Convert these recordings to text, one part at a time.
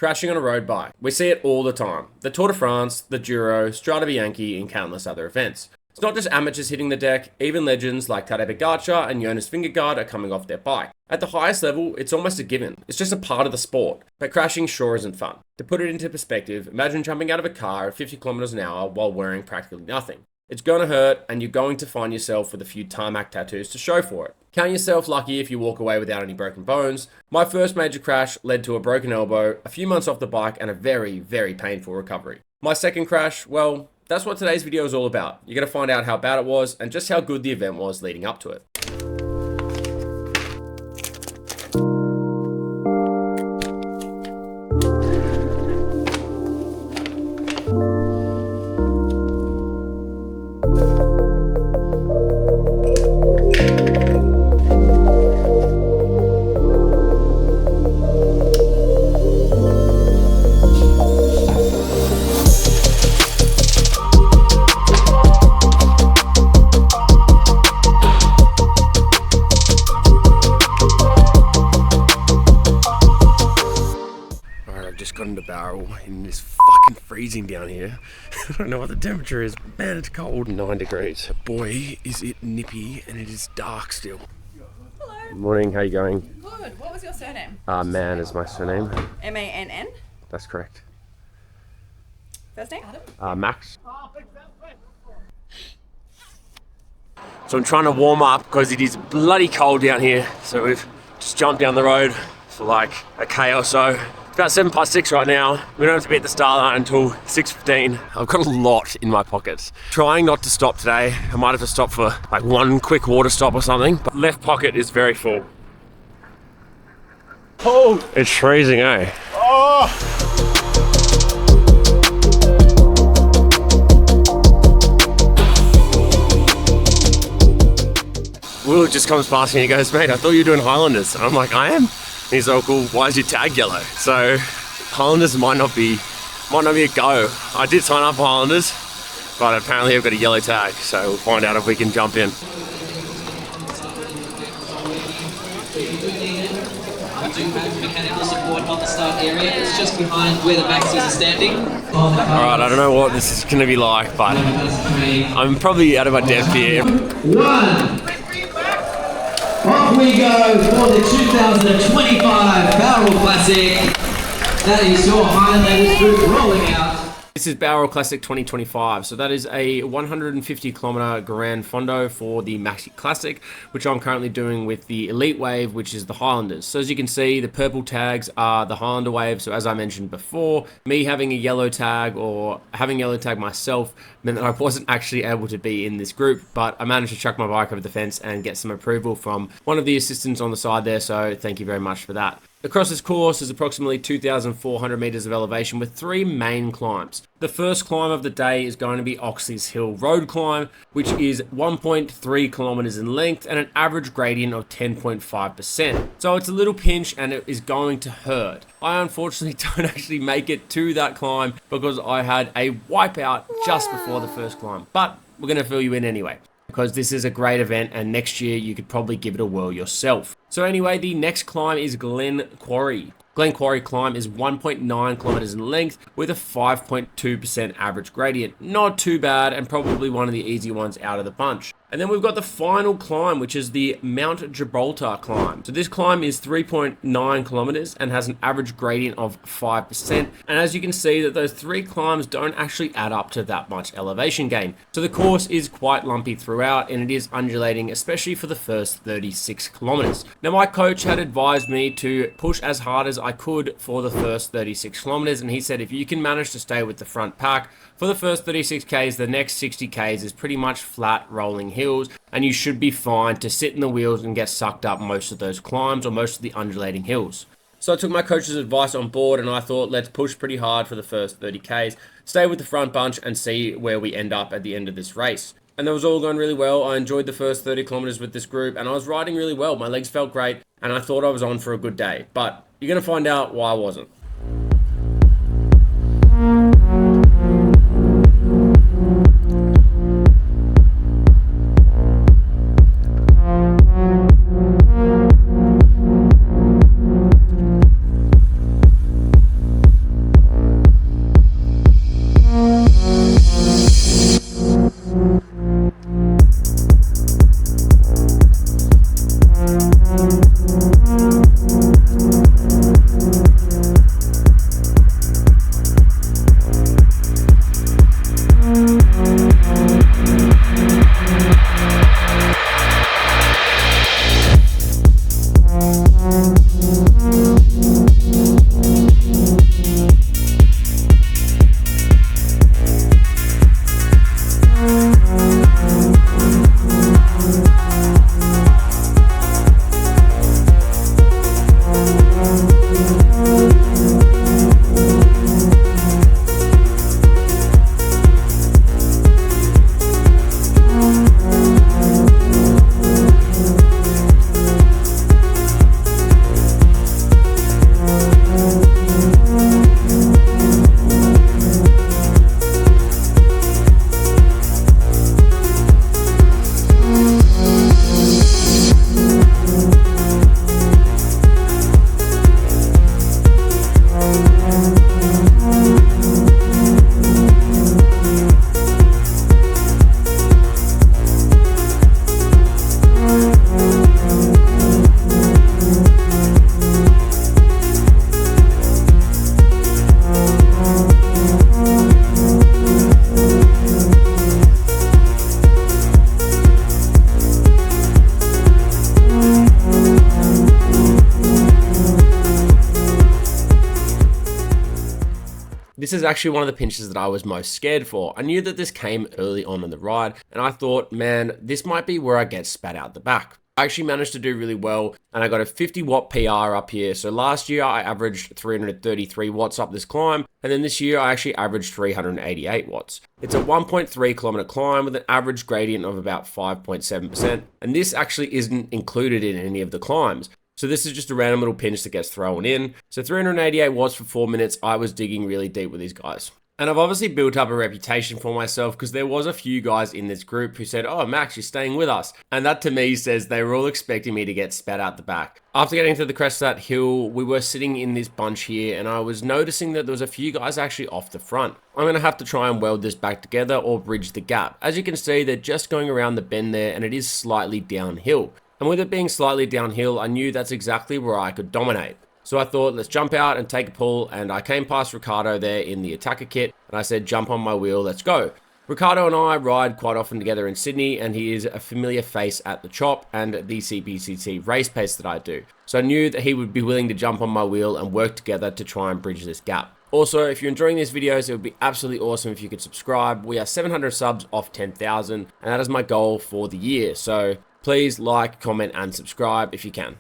crashing on a road bike. We see it all the time. The Tour de France, the Giro, Strade Bianchi, and countless other events. It's not just amateurs hitting the deck, even legends like Tadej Pogacar and Jonas Vingegaard are coming off their bike. At the highest level, it's almost a given. It's just a part of the sport. But crashing sure isn't fun. To put it into perspective, imagine jumping out of a car at 50 kilometers an hour while wearing practically nothing. It's gonna hurt, and you're going to find yourself with a few tarmac tattoos to show for it. Count yourself lucky if you walk away without any broken bones. My first major crash led to a broken elbow, a few months off the bike, and a very, very painful recovery. My second crash, well, that's what today's video is all about. You're gonna find out how bad it was and just how good the event was leading up to it. Got into Bowral and it's fucking freezing down here. I don't know what the temperature is, but man, it's cold. 9 degrees. Boy, is it nippy, and it is dark still. Hello. Morning, how you going? Good. What was your surname? Man is my surname. M-A-N-N? That's correct. First name? Max. So I'm trying to warm up because it is bloody cold down here. So we've just jumped down the road for like a K or so. It's about 6:07 right now. We don't have to be at the start line until 6:15. I've got a lot in my pockets. Trying not to stop today. I might have to stop for like one quick water stop or something. But left pocket is very full. Oh! It's freezing, eh? Oh! Will just comes past me and he goes, mate, I thought you were doing Highlanders. And I'm like, I am? And he's like, well, why is your tag yellow? So Highlanders might not be a go. I did sign up for Highlanders, but apparently I've got a yellow tag. So we'll find out if we can jump in. Mechanical support on the start area. It's just behind where the Maxis are standing. Alright, I don't know what this is going to be like, but I'm probably out of my depth here. Off we go for the 2025 Bowral Classic. That is your Highlanders group rolling out. This is Bowral Classic 2025, so that is a 150 kilometer Grand Fondo for the Maxi Classic, which I'm currently doing with the Elite Wave, which is the Highlanders. So as you can see, the purple tags are the Highlander Wave, so as I mentioned before, me having a yellow tag or having yellow tag myself meant that I wasn't actually able to be in this group, but I managed to chuck my bike over the fence and get some approval from one of the assistants on the side there, so thank you very much for that. Across this course is approximately 2,400 meters of elevation with 3 main climbs. The first climb of the day is going to be Oxley Hill road climb, which is 1.3 kilometers in length and an average gradient of 10.5%. So it's a little pinch and it is going to hurt. I unfortunately don't actually make it to that climb because I had a wipeout just before the first climb, but we're going to fill you in anyway, because this is a great event and next year you could probably give it a whirl yourself. So anyway, the next climb is Glenquarry. Glenquarry climb is 1.9 kilometers in length with a 5.2% average gradient. Not too bad and probably one of the easy ones out of the bunch. And then we've got the final climb, which is the Mount Gibraltar climb. So this climb is 3.9 kilometers and has an average gradient of 5%. And as you can see, that those 3 climbs don't actually add up to that much elevation gain. So the course is quite lumpy throughout and it is undulating, especially for the first 36 kilometers. Now my coach had advised me to push as hard as I could for the first 36 kilometers, and he said if you can manage to stay with the front pack for the first 36 Ks, the next 60 Ks is pretty much flat rolling hills, and you should be fine to sit in the wheels and get sucked up most of those climbs or most of the undulating hills. So I took my coach's advice on board and I thought, let's push pretty hard for the first 30 Ks, stay with the front bunch and see where we end up at the end of this race. And that was all going really well. I enjoyed the first 30 kilometers with this group and I was riding really well. My legs felt great and I thought I was on for a good day, but you're going to find out why I wasn't. This is actually one of the pinches that I was most scared for. I knew that this came early on in the ride, and I thought, man, this might be where I get spat out the back. I actually managed to do really well, and I got a 50 watt PR up here. So last year I averaged 333 watts up this climb, and then this year I actually averaged 388 watts. It's a 1.3 kilometer climb with an average gradient of about 5.7%, and this actually isn't included in any of the climbs. So this is just a random little pinch that gets thrown in. So 388 watts for 4 minutes. I was digging really deep with these guys. And I've obviously built up a reputation for myself because there was a few guys in this group who said, oh, Max, you're staying with us. And that to me says they were all expecting me to get spat out the back. After getting to the crest of that hill, we were sitting in this bunch here and I was noticing that there was a few guys actually off the front. I'm going to have to try and weld this back together or bridge the gap. As you can see, they're just going around the bend there and it is slightly downhill. And with it being slightly downhill, I knew that's exactly where I could dominate. So I thought, let's jump out and take a pull, and I came past Ricardo there in the attacker kit, and I said, jump on my wheel, let's go. Ricardo and I ride quite often together in Sydney, and he is a familiar face at the Chop and the CPCC race pace that I do. So I knew that he would be willing to jump on my wheel and work together to try and bridge this gap. Also, if you're enjoying these videos, it would be absolutely awesome if you could subscribe. We are 700 subs off 10,000, and that is my goal for the year. So please like, comment, and subscribe if you can.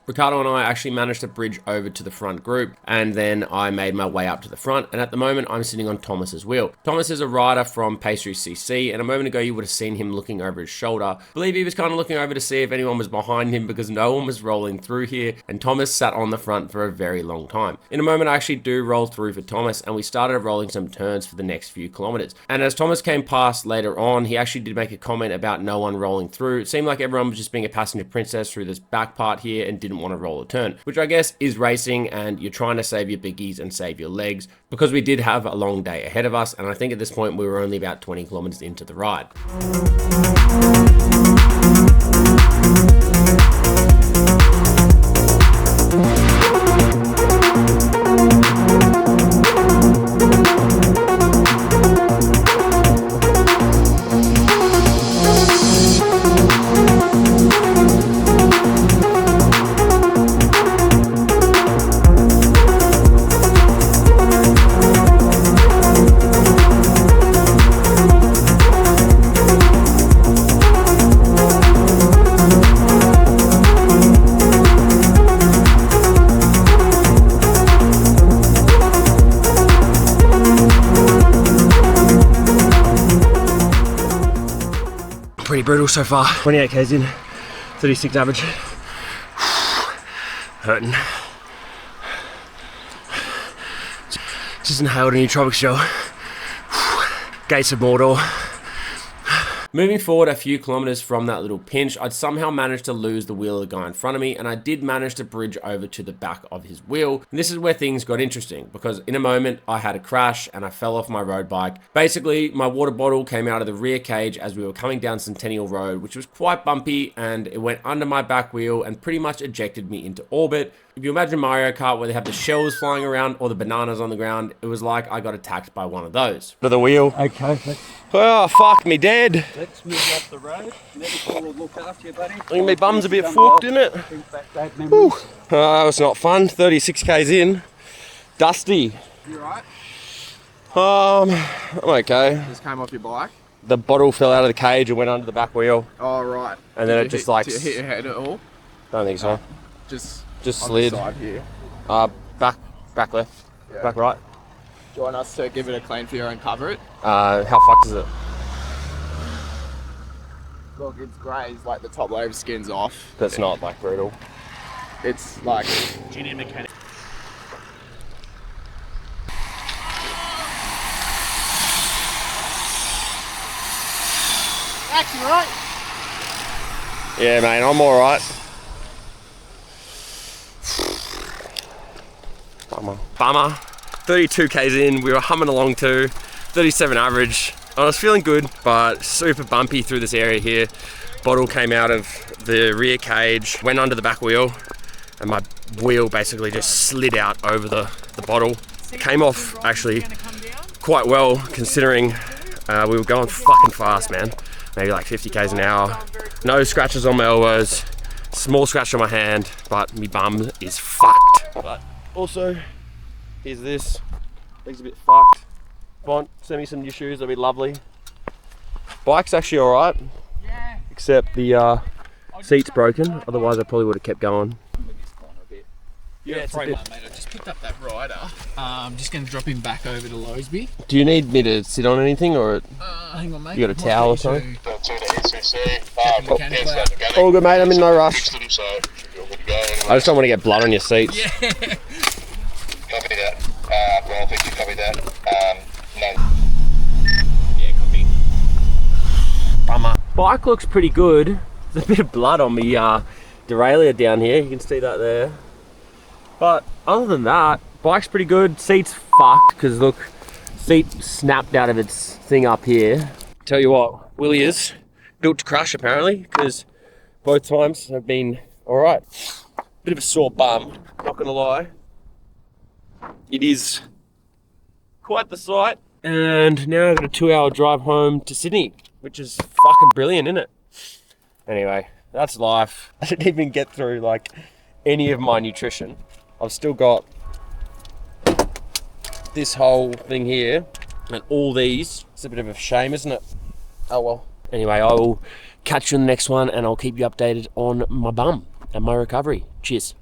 Ricardo and I actually managed to bridge over to the front group, and then I made my way up to the front, and at the moment I'm sitting on Thomas's wheel. Thomas is a rider from Pastry CC, and a moment ago you would have seen him looking over his shoulder. I believe he was kind of looking over to see if anyone was behind him because no one was rolling through here, and Thomas sat on the front for a very long time. In a moment I actually do roll through for Thomas, and we started rolling some turns for the next few kilometers. And as Thomas came past later on, he actually did make a comment about no one rolling through. It seemed like everyone was just being a passenger princess through this back part here and didn't want to roll a turn, which I guess is racing, and you're trying to save your biggies and save your legs because we did have a long day ahead of us, and I think at this point we were only about 20 kilometers into the ride. Pretty brutal so far. 28 k's in, 36 average. Hurting. Just inhaled a nootropic gel. Gates of Mordor. Moving forward a few kilometers from that little pinch, I'd somehow managed to lose the wheel of the guy in front of me, and I did manage to bridge over to the back of his wheel. And this is where things got interesting, because in a moment I had a crash and I fell off my road bike. Basically, my water bottle came out of the rear cage as we were coming down Centennial Road, which was quite bumpy, and it went under my back wheel and pretty much ejected me into orbit. If you imagine Mario Kart where they have the shells flying around or the bananas on the ground, it was like I got attacked by one of those. To the wheel. Okay. Oh, fuck me dead. Let's move up the road. Medical will look after you, buddy. I think my bum's a bit fucked, isn't it? Oh, that was not fun. 36 k's in. Dusty. You alright? I'm okay. Just came off your bike? the bottle fell out of the cage and went under the back wheel. Oh, right. And then Did it you just like... Did you hit your head at all? Don't think so. Just Just on slid. the side here. Back left. Yeah. Back right. Do you want us to give it a clean for you and cover it? How fucked is it? Look, it's grazed, like the top layer of skin's off. That's not like brutal. It's like... Junior mechanic. Actually, right? Yeah, mate, I'm alright. Bummer. 32 k's in, we were humming along too. 37 average. I was feeling good, but super bumpy through this area here. Bottle came out of the rear cage, went under the back wheel, and my wheel basically just slid out over the bottle. Came off actually quite well, considering we were going fucking fast, man. Maybe like 50 k's an hour. No scratches on my elbows, small scratch on my hand, but my bum is fucked. But also, here's this. Leg's a bit fucked. Bont, send me some new shoes, that'd be lovely. Bike's actually alright, except the seat's broken, otherwise I probably would have kept going. Yeah, it's mate. I just picked up that rider. I'm just going to drop him back over to Lowsby. Do you need me to sit on anything, or Hang on, mate. you got a towel or something? ECC. All good, mate, I'm in no rush. Them, so you're good to go. I just don't want to get blood on your seats. Copy that. Well, thank you. Copy that. No. Yeah, copy. Bummer. Bike looks pretty good. There's a bit of blood on me derailleur down here, you can see that there. But other than that, bike's pretty good. Seat's fucked, because look, seat snapped out of its thing up here. Tell you what, Willie is built to crush apparently, because both times have been alright. Bit of a sore bum, not gonna lie. It is quite the sight. And now I've got a 2-hour drive home to Sydney, which is fucking brilliant, isn't it? Anyway, that's life. I didn't even get through like any of my nutrition. I've still got this whole thing here and all these. It's a bit of a shame, isn't it? Oh well. Anyway, I will catch you in the next one and I'll keep you updated on my bum and my recovery. Cheers.